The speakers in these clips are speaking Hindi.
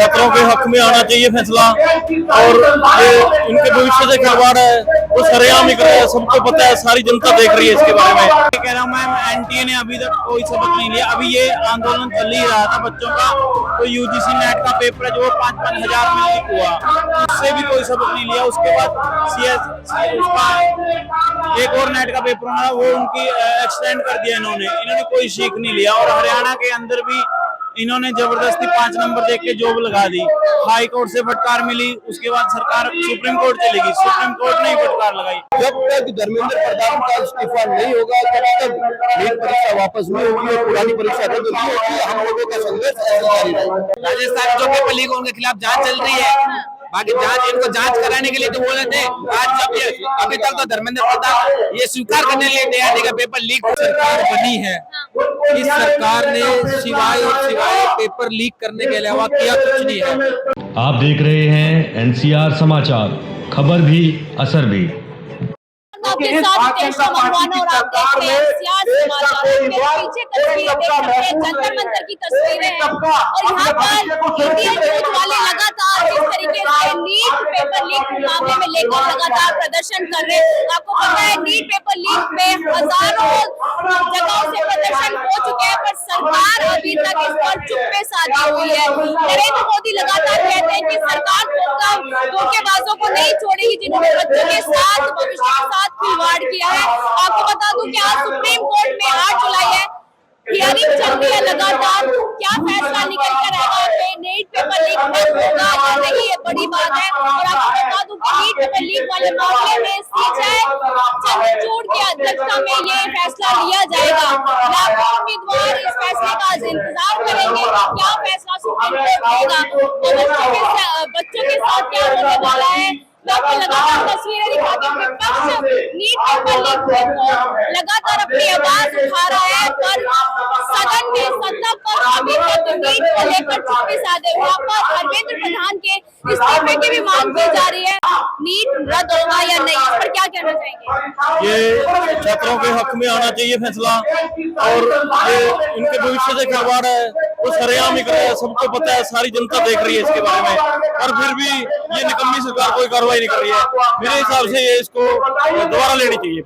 छात्रों के हक में आना चाहिए फैसला। और ये इनके भविष्य से खिलवाड़ है तो सरेआम निकल रहा है, सबको पता है, सारी जनता देख रही है इसके बारे में। कह रहा हूँ मैम, एनटीए ने अभी तक कोई सबक नहीं लिया। अभी ये आंदोलन चल ही रहा था बच्चों का, तो यूजीसी नेट का पेपर है जो 5-5 हजार में लीक हुआ, उससे भी कोई सबक नहीं लिया। उसके बाद उसका एक और नेट का पेपर होना, वो उनकी एक्सटेंड कर दिया इन्होंने कोई सीख नहीं लिया। और हरियाणा के अंदर भी इन्होंने जबरदस्ती 5 नंबर देख के जॉब लगा दी। हाई कोर्ट से फटकार मिली, उसके बाद सरकार सुप्रीम कोर्ट चली गई, सुप्रीम कोर्ट ने फटकार लगाई। जब तक धर्मेंद्र प्रधान का इस्तीफा नहीं होगा तब तक नीट परीक्षा वापस नहीं होगी और पुरानी परीक्षा रद्द नहीं होगी। हम लोगों का संघर्ष ऐसे जारी रहेगा। राजस्थान जो पेपर लीक उनके खिलाफ जांच चल रही है, बाकी जांच इनको जांच कराने के लिए तो बोले थे। आज जब ये अभी तक तो धर्मेंद्र प्रधान ये स्वीकार करने के लिए तैयार नहीं, पेपर लीक सरकार बनी है। इस सरकार ने सिवाय पेपर लीक करने के अलावा किया कुछ नहीं है। आप देख रहे हैं एनसीआर समाचार, खबर भी असर भी। आपके साथ देशा मनवाना और आप देख रहे हैं एनसीआर समाचार। मेरे पीछे तस्वीरें देख सकते हैं, जंतर मंतर की तस्वीरें हैं और यहाँ पर इंडियन न्यूज वाले लगातार जिस तरीके से नीट पेपर लीक मामले में लेकर लगातार प्रदर्शन कर रहे हैं। आपको पता है नीट पेपर लीक में हजारों जगहों से प्रदर्शन हो चुके हैं, पर सरकार अभी तक इस पर चुप्पे साधी हुई है। नरेंद्र मोदी लगातार कहते हैं कि सरकार धोखेबाजों को नहीं छोड़ेगी जिन्होंने बच्चों के साथ, भविष्य के साथ खिलवाड़ किया है। आपको बता दूं कि आज सुप्रीम कोर्ट में 8 जुलाई है, हियरिंग चल रही है लगातार। क्या फैसला निकल कर आएगा, नीट पेपर लीक बंद होगा या नहीं, ये बड़ी बात है। और आपको बता दूं कि नीट पेपर लीक वाले मामले में सीजेआई चंद्रचूड़ की अध्यक्षता में ये फैसला लिया जाएगा। लाखों उम्मीदवार इस फैसले का इंतजार करेंगे, क्या फैसला सुप्रीम कोर्ट देगा और बच्चों के साथ क्या होने वाला है। आपको लगातार तस्वीरें दिखाते हैं, विपक्ष नीट पेपर लीक को लगातार अपनी आवाज उठा रहा है, पर सदन में सत्ता पर अभी तक नीट को लेकर चुप्पी साधे हुआ पर धर्मेंद्र प्रधान के इस्तीफे की भी मांग की जा रही है। नीट रद्द होगा या नहीं, इस पर क्या कहना चाहेंगे? ये छात्रों के हक में आना चाहिए फैसला। और ये इनके भविष्य से खिलवाड़ है तो सरेआम निकल रहा है, सबको पता है, सारी जनता देख रही है इसके बारे में। और फिर भी ये निकम्मी सरकार कोई कार्रवाई नहीं कर रही है। मेरे हिसाब से ये इसको दोबारा लेनी चाहिए।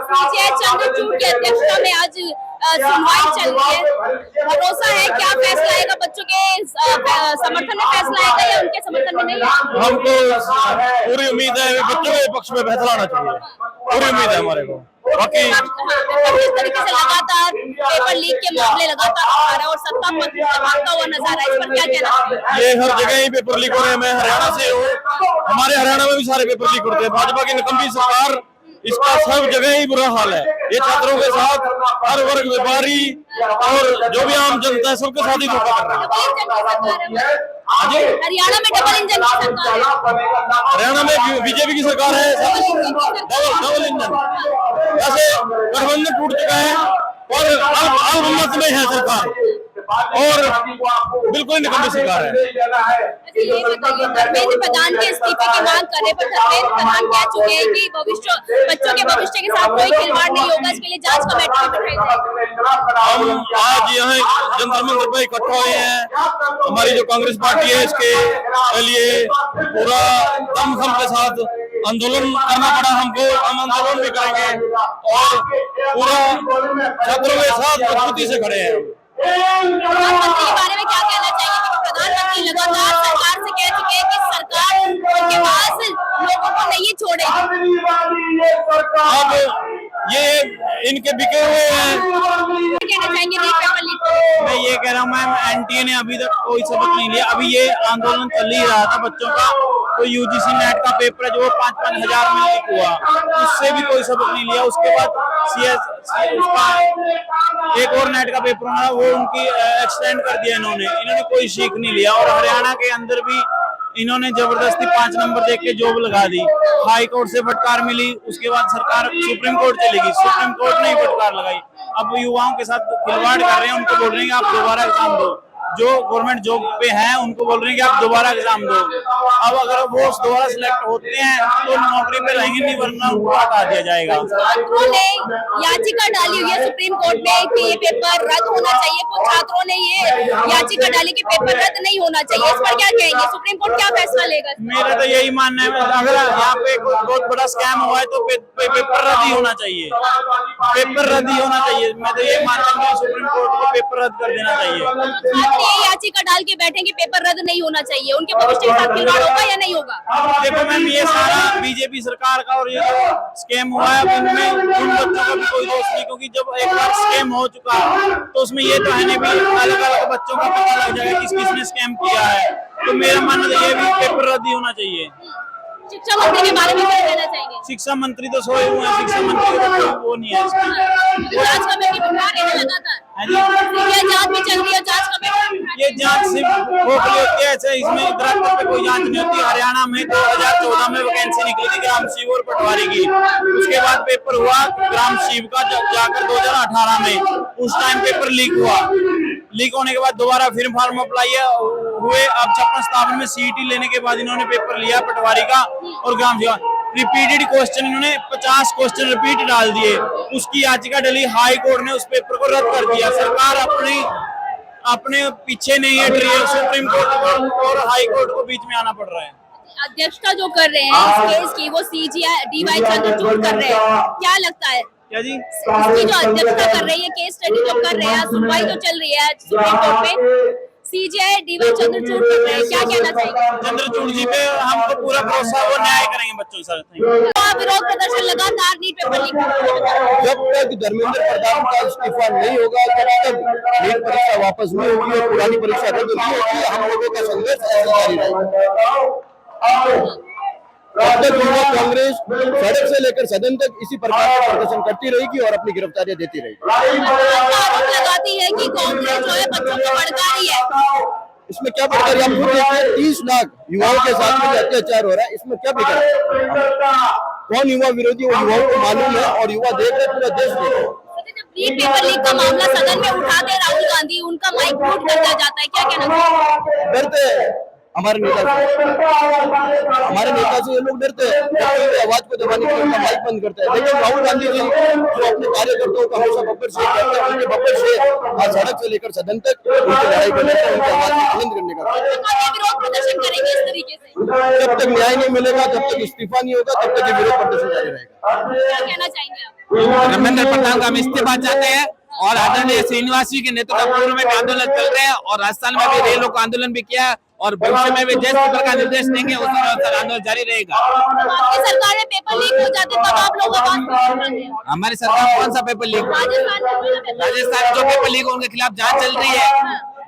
सीजेआई चंद्रचूड़ की अध्यक्षता में आज सुनवाई चल रही है। भरोसा है क्या फैसला आएगा, बच्चों के समर्थन में फैसला आएगा या उनके समर्थन में नहीं? हमको पूरी उम्मीद है बच्चों के पक्ष में फैसला आना चाहिए, पूरी उम्मीद है हमारे को। बाकी जिस तरीके से लगातार पेपर लीक के मामले लगातार आ रहा है और सत्ता पक्ष दबाता हुआ नजर आ रहा है, इस पर क्या कहना? ये हर जगह ही पेपर लीक हो रहे हैं। मैं हरियाणा से हूँ, हमारे हरियाणा में भी सारे पेपर लीक होते हैं। भाजपा की निकम्मी सरकार, इसका सब जगह ही बुरा हाल है। ये छात्रों के साथ हर वर्ग, व्यापारी और जो भी आम जनता है सबके साथ ही धोखा कर रहा है। हरियाणा में डबल इंजन की सरकार है, हरियाणा में बीजेपी की सरकार है, डबल इंजन। ऐसे गठबंधन टूट चुका है और अल्पमत में है सरकार और बिल्कुल निकम्मी सरकार है। ये बताइए, धर्मेंद्र प्रधान के इस्तीफे की मांग करने पर धर्मेंद्र प्रधान कह चुके हैं कि बच्चों के भविष्य के साथ कोई खिलवाड़ नहीं होगा, इसके लिए जांच कमेटी भी बिठाई जाएगी। हम आज यहाँ जंतर मंतर पर इकट्ठा हुए हैं। हमारी जो कांग्रेस पार्टी है इसके लिए पूरा दमखम के साथ आंदोलन करना पड़ा हमको। हम आंदोलन भी करेंगे और पूरा छात्रों के साथ मजबूती से खड़े हैं। प्रधानमंत्री के बारे में क्या कहना चाहेंगे? प्रधानमंत्री लगातार सरकार से कह चुके हैं कि सरकार उनके पास लोगों को नहीं छोड़ेगी। अब ये इनके बिके हुए हैं। कहना चाहेंगे नीट पेपर लीक को? मैं ये कह रहा हूँ मैम, एनटीए ने अभी तक कोई सबक नहीं लिया। अभी ये आंदोलन चल ही रहा था बच्चों का, तो यूजीसी नेट का पेपर है जो 5-5 हजार में लीक हुआ, उससे भी कोई सबक नहीं लिया। उसके बाद उसका एक और नेट का पेपर होना, वो उनकी एक्सटेंड कर दिया इन्होंने कोई सीख नहीं लिया। और हरियाणा के अंदर भी इन्होंने जबरदस्ती 5 नंबर देख के जॉब लगा दी। हाई कोर्ट से फटकार मिली, उसके बाद सरकार सुप्रीम कोर्ट चली गई, सुप्रीम कोर्ट ने फटकार लगाई। अब युवाओं के साथ खिलवाड़ कर रहे हैं, उनको बोल रहे हैं आप दोबारा एग्जाम दो। जो गवर्नमेंट जॉब पे हैं उनको बोल रहे हैं कि आप दोबारा एग्जाम दो। अब अगर वो दोबारा सिलेक्ट होते हैं तो नौकरी पे रहेंगे, नहीं वरना उनको हटा दिया जाएगा। छात्रों ने याचिका डाली हुई है सुप्रीम कोर्ट में कि ये पेपर रद्द होना चाहिए। कुछ छात्रों ने ये याचिका डाली कि पेपर रद्द नहीं होना चाहिए। इस पर क्या कहेंगे? सुप्रीम कोर्ट क्या फैसला लेगा? मेरा तो यही मानना है, अगर यहाँ पे बहुत बड़ा स्कैम हुआ है तो पेपर रद्द ही होना चाहिए, पेपर रद्द ही होना चाहिए। मैं तो ये मानता हूँ सुप्रीम कोर्ट को पेपर रद्द कर देना चाहिए। छात्र ये याचिका डाल के बैठे कि पेपर रद्द नहीं होना चाहिए, उनके भविष्य के साथ खिलवाड़ होगा या नहीं होगा? देखो मैम, ये सारा बीजेपी सरकार का और ये जो स्कैम हुआ है इनमें उन बच्चों का भी कोई दोष नहीं, क्योंकि जब एक बार स्कैम हो चुका है तो उसमें ये तो है नहीं भी अलग अलग बच्चों का पता लग जाएगा किस किसने स्कैम किया है। तो मेरा मानना तो ये भी पेपर रद्द ही होना चाहिए। शिक्षा मंत्री के बारे में क्या कहना चाहेंगे? शिक्षा मंत्री तो सोए हुए हैं, शिक्षा मंत्री का कोई वो नहीं है इसमें। जांच कमेटी बिठा रही है लगातार, ये जांच भी चल रही है, जांच कमेटी। ये जांच सिर्फ खोखली होती है, ऐसे इसमें दरअसल पे कोई जांच नहीं होती। हरियाणा में 2014 में वैकेंसी निकली थी ग्राम शिव और पटवारी की, उसके बाद पेपर हुआ ग्राम शिव का जाकर 2018 में, उस टाइम पेपर लीक हुआ। लीक होने के बाद दोबारा फिर फॉर्म अप्लाई हुए। अब 56-57 में सीईटी लेने के बाद इन्होंने पेपर लिया पटवारी का और ग्राम शिव। रिपीटेड क्वेश्चन इन्होंने 50 क्वेश्चन रिपीट डाल दिए। उसकी याचिका डली, हाई कोर्ट ने उस पेपर को रद्द कर दिया। सरकार अपने पीछे नहीं हट रही है, सुप्रीम कोर्ट और हाई कोर्ट को बीच में आना पड़ रहा है। अध्यक्षता जो कर रहे हैं इस केस की वो सीजीआई डीवाई चंद्रचूड़ कर रहे हैं, क्या लगता है? क्या जी? इसकी जो अध्यक्षता कर रही है, केस स्टडी जो कर रहे हैं, सुनवाई जो चल रही है सुप्रीम कोर्ट में, सीजीआई डीवाई चंद्रचूड़ कर रहे हैं, क्या कहना चाहिए? चंद्रचूड़ जी पे हमको पूरा भरोसा, वो न्याय करेंगे बच्चों के साथ। विरोध प्रदर्शन लगातार नीट पेपर लीक जब तक धर्मेंद्र प्रधान का इस्तीफा नहीं होगा तब तक नीट परीक्षा वापस नहीं होगी और पुरानी परीक्षा रद्द नहीं होगी। हम लोगों का संघर्ष ऐसे जारी रहेगा। तब तक युवा कांग्रेस सड़क से लेकर सदन तक इसी प्रकार का प्रदर्शन करती रहेगी और अपनी गिरफ्तारियां देती रहेगी। आरोप लगाती है कि कांग्रेस जो है बच्चों को भड़का रही है। इसमें क्या बिगड़? आप खुद देखिए, 30 लाख युवाओं के साथ में अत्याचार हो रहा है, इसमें क्या बिगड़? कौन युवा विरोधी? वो युवाओं को मालूम है और युवा देख रहे, पूरा देश देख रहे। नीट पेपर लीक का मामला सदन में उठाते राहुल गांधी, उनका माइक म्यूट कर दिया जाता है, क्या कहना चाहिए? डरते हैं हमारे नेता से ये लोग डरते हैं, आवाज को दबाने के लिए उनका माइक बंद करते हैं। लेकिन राहुल गांधी जी जो अपने कार्यकर्ताओं का हमेशा बब्बर शेख करते हैं, उनके बब्बर शेख आज सड़क से लेकर सदन तक उनकी लड़ाई करने का, उनकी आवाज को बुलंद करने का विरोध प्रदर्शन करेंगे इस तरीके से। जब तक न्याय नहीं मिलेगा, जब तक इस्तीफा नहीं होगा, तब तक ये विरोध प्रदर्शन जारी रहेगा। क्या कहना चाहेंगे आप? धर्मेंद्र प्रधान का हम इस्तीफा चाहते हैं और आदरणीय श्रीनिवास जी के नेतृत्व में आंदोलन चल रहे हैं और राजस्थान में भी रेलों का आंदोलन भी किया है और भविष्य में भी जिस प्रकार का निर्देश देंगे उस अनुसार आंदोलन जारी रहेगा। आपकी सरकार में पेपर लीक हो जाते तब आप लोग आवाज उठाते हैं। हमारी सरकार कौन सा पेपर लीक? राजस्थान जो पेपर लीक उनके खिलाफ जांच चल रही है।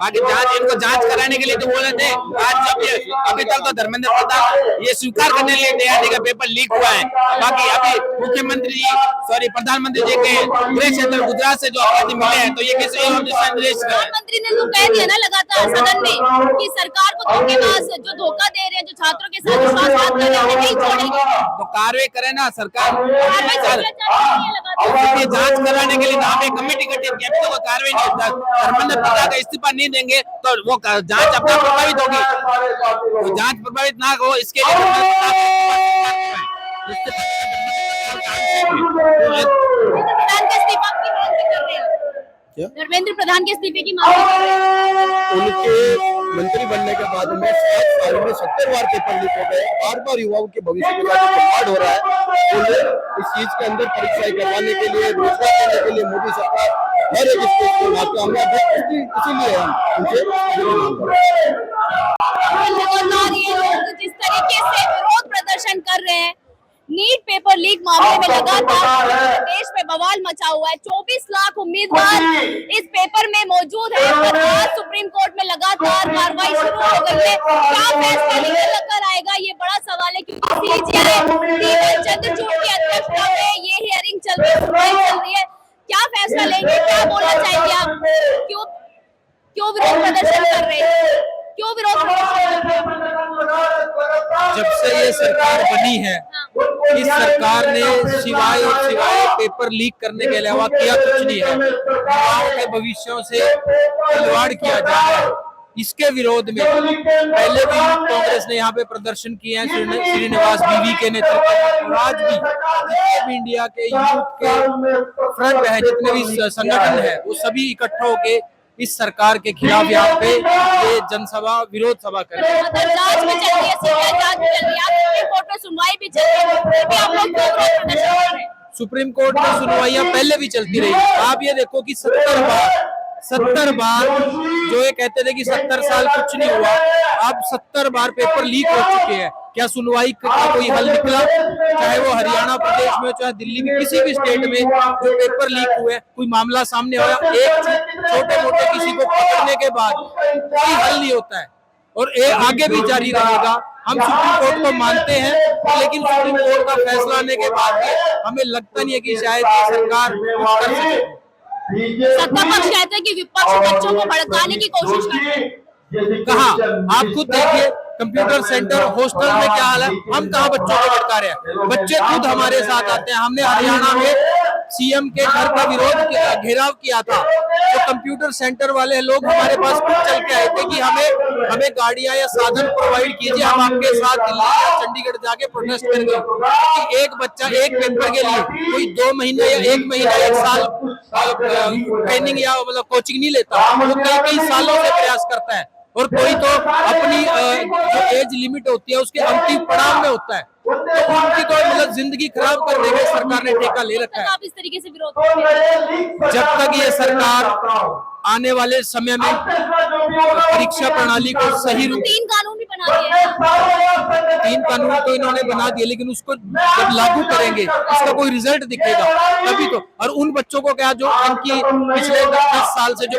बाकी जांच, इनको जांच कराने के लिए तो बोले थे। आज जब ये अभी तक तो धर्मेंद्र प्रधान ये स्वीकार करने के लिए तैयार नहीं का पेपर लीक हुआ है। बाकी अभी मुख्यमंत्री जी, सॉरी प्रधानमंत्री जी के गृह क्षेत्र गुजरात से जो अपराधी मिले हैं, तो ये किसी प्रधानमंत्री ने तो कह दिया ना लगातार सदन में कि सरकार को धोखेबाज जो धोखा दे रहे हैं, जो छात्रों के साथ विश्वासघात कर रहे हैं, नहीं छोड़ेंगे। तो कार्रवाई करे ना सरकार। जांच कराने के लिए हमें कमेटी गठित किया, तो कार्रवाई नहीं होता। धर्मेंद्र प्रधान का इस्तीफा नहीं देंगे तो वो जांच अपना प्रभावित होगी। तो जांच प्रभावित ना हो इसके लिए धर्मेंद्र प्रधान के इस्तीफे की मांग उनके मंत्री बनने के बाद में 7 साल में 70 बार पेपर लीक हो गए। बार-बार युवाओं के भविष्य के साथ खिलवाड़ हो रहा है। उन्हें इस चीज के अंदर परीक्षाएं करवाने के लिए, रोजगार देने के लिए मोदी सरकार हर एक स्टेज को नाकामयाब है। इसीलिए हम उनसे मांग कर रहे हैं। ये लोग जिस तरीके से विरोध प्रदर्शन कर रहे हैं नीट पेपर लीक मामले में लगातार देश में बवाल मचा हुआ है। 24 लाख उम्मीदवार इस पेपर में मौजूद है और आज सुप्रीम कोर्ट में लगातार कार्रवाई शुरू हो गई है। क्या फैसला निकल कर आएगा, ये बड़ा सवाल है, क्योंकि सीजीआई चंद्रचूड़ की अध्यक्षता में ये हियरिंग चल रही है, सुनवाई चल रही है। क्या फैसला लेंगे, क्या बोलना चाहेंगे आप? क्यों विरोध प्रदर्शन कर रहे हैं? क्यों विरोध प्रदर्शन कर रहे हैं? जब से ये सरकार बनी है, इस सरकार ने सिवाय पेपर लीक करने के अलावा किया कुछ नहीं है। युवाओं के भविष्यों से खिलवाड़ किया जा रहा है। इसके विरोध में पहले भी यूथ कांग्रेस ने यहाँ पे प्रदर्शन किए हैं श्रीनिवास बीवी के नेतृत्व में। आज भी जितने भी इंडिया के यूथ के फ्रंट है, जितने भी संगठन है, वो सभी इकट्ठा होके इस सरकार के खिलाफ यहाँ पे ये जनसभा विरोध सभा कर रहे हैं। जांच भी चल रही है, सीबीआई जांच भी चल रही है, सुप्रीम कोर्ट में सुनवाई भी चल रही है, फिर भी आप लोग क्यों विरोध प्रदर्शन कर रहे हैं? सुप्रीम कोर्ट में सुनवाइयां पहले भी चलती रही। आप ये देखो कि 70 बार जो ये कहते थे कि 70 साल कुछ नहीं हुआ, अब 70 बार पेपर लीक हो चुके हैं। क्या सुनवाई का कोई हल निकला? चाहे वो हरियाणा प्रदेश में, चाहे दिल्ली में, किसी भी स्टेट में जो पेपर लीक हुए, कोई मामला सामने आया, एक छोटे मोटे किसी को पकड़ने के बाद कोई हल नहीं होता है और ये आगे भी जारी रहेगा। हम सुप्रीम कोर्ट को मानते हैं, लेकिन सुप्रीम कोर्ट का फैसला आने के बाद हमें लगता नहीं है कि शायद ये सरकार कुछ कर सके। सत्ता पक्ष कहते हैं कि विपक्ष बच्चों को भड़काने की कोशिश कर रहे हैं। कहाँ? आप खुद देखिए कंप्यूटर सेंटर हॉस्टल में क्या हाल है। हम कहाँ बच्चों को भड़का रहे हैं? बच्चे खुद हमारे साथ आते हैं। हमने हरियाणा में सीएम के घर का विरोध घेराव किया था, तो कंप्यूटर सेंटर वाले लोग हमारे पास खुद चल के आए थे कि हमें गाड़ियां या साधन प्रोवाइड कीजिए, हम आपके साथ दिल्ली या चंडीगढ़ जाके प्रोटेस्ट करेंगे। कि एक बच्चा एक पेपर के लिए कोई 2 महीने या 1 महीना 1 साल ट्रेनिंग या मतलब कोचिंग नहीं लेता, वो कई सालों से प्रयास करता है और कोई तो अपनी जो एज लिमिट होती है उसके अंतिम पड़ाव में होता है, तो उनकी तो मतलब जिंदगी खराब करने में सरकार ने ठेका ले रखा है। आप इस तरीके से विरोध कर रहे हैं। जब तक ये सरकार आने वाले समय में परीक्षा प्रणाली को सही रूप 3 कानून भी बना दिए हैं। 3 कानून तो इन्होंने बना दिए, लेकिन उसको जब लागू करेंगे इसका कोई रिजल्ट दिखेगा तभी तो। और उन बच्चों को क्या जो इनकी पिछले 10 साल से जो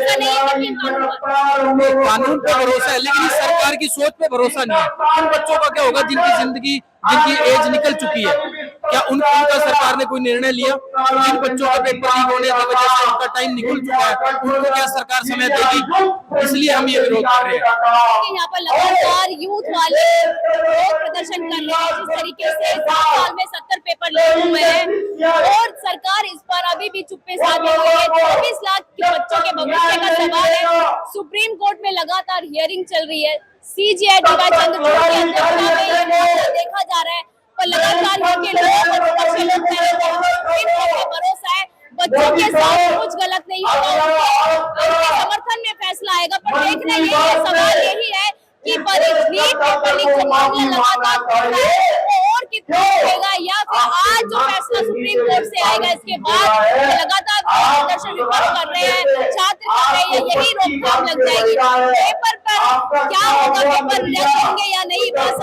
कानून पे भरोसा है, लेकिन इस सरकार की सोच पे भरोसा नहीं है। उन बच्चों का क्या होगा जिनकी एज निकल चुकी है? क्या उनका सरकार ने कोई निर्णय लिया? जिन बच्चों का पेपर लीक होने की वजह से उनका टाइम निकल चुका है, उनको क्या सरकार समय देगी? इसलिए हम ये विरोध कर रहे हैं। यहाँ पर लगातार यूथ वाले विरोध प्रदर्शन कर रहे हैं, जिस तरीके से 7 साल में 70 पेपर लीक हुए हैं और सरकार इस पर अभी भी चुप्पे साधे हुए है। 24 लाख बच्चों के भविष्य का सवाल है। सुप्रीम कोर्ट में लगातार हियरिंग चल रही है। CJI D.Y.. चंद्रचूड़ की अध्यक्षता में ये मामला देखा जा रहा है, पर लगातार इनके लोग और विपक्षी लोग कह रहे हैं इनको भरोसा है बच्चों के साथ कुछ गलत नहीं होगा, उनके समर्थन में फैसला आएगा। पर देखना यही सवाल यही है कि पेपर लीक का मामला लगातार बढ़ रहा है, वो और कितना बढ़ेगा या फिर आज जो फैसला सुप्रीम कोर्ट से आएगा इसके बाद लगातार प्रदर्शन विपक्ष कर रहे हैं, छात्र कर रहे हैं, यही रोकथाम लग जाएगी। पेपर पर क्या होगा, पेपर रिजेक्ट होंगे या नहीं, बस